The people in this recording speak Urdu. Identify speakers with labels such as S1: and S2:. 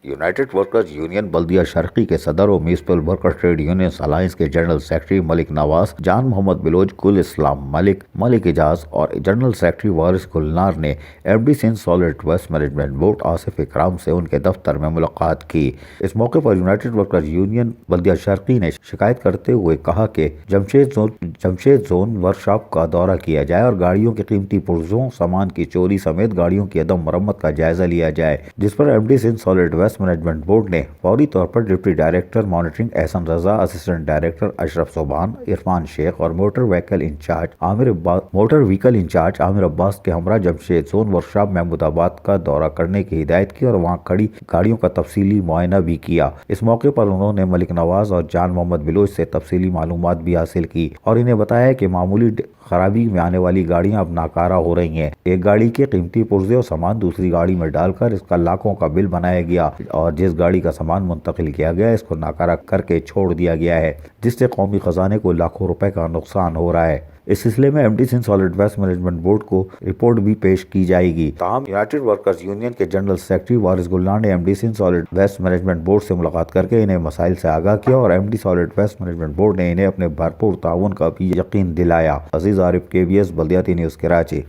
S1: یونائٹڈ ورکرز یونین بلدیہ شرقی کے صدر و municipal worker trade unions alliance کے جنرل سیکرٹری ملک نواز، جان محمد بلوچ، گل اسلام ملک اعجاز اور جنرل سیکرٹری وارث گلنار نے M D Sindh solid waste management board Asif Ikram سے ان کے دفتر میں ملاقات کی۔ اس موقع پر یونائٹڈ ورکرز یونین بلدیہ شرقی نے شکایت کرتے ہوئے کہا کہ جمشید زون ورکشاپ کا دورہ کیا جائے اور گاڑیوں کے قیمتی پرزوں، سامان کی چوری سمیت گاڑیوں کی عدم مرمت کا جائزہ لیا جائے، جس پر M D Sindh solid waste management board نے فوری طور پر deputy director monitoring Ahsan Raza, assistant director Ashraf Subhan, Irfan Sheikh اور motor vehicle incharge Amir Abbas کے ہمراہ جمشید زون ورکشاپ محمود آباد کا دورہ کرنے کی ہدایت کی اور وہاں کھڑی گاڑیوں کا تفصیلی معائنہ بھی کیا۔ اس موقع پر انہوں نے ملک نواز اور جان محمد بلوچ سے تفصیلی معلومات بھی حاصل کی اور انہیں بتایا کہ معمولی خرابی میں آنے والی گاڑیاں اب ناکارہ ہو رہی ہیں۔ ایک گاڑی کے قیمتی پرزے اور سامان دوسری گاڑی میں ڈال کر اس کا لاکھوں کا بل بنایا گیا اور جس گاڑی کا سامان منتقل کیا گیا اس کو ناکارہ کر کے چھوڑ دیا گیا ہے، جس سے قومی خزانے کو لاکھوں روپے کا نقصان ہو رہا ہے۔ اس سلسلے میں M D Sindh solid waste management board کو رپورٹ بھی پیش کی جائے گی۔ تاہم یونائٹڈ ورکرز یونین کے جنرل سیکرٹری وارث گلنار نے M D Sindh solid waste management board سے ملاقات کر کے انہیں مسائل سے آگاہ کیا اور M D solid waste management board نے انہیں اپنے بھرپور تعاون کا بھی یقین دلایا۔ عزیز عارف، KBS بلدیاتی نیوز، کراچی۔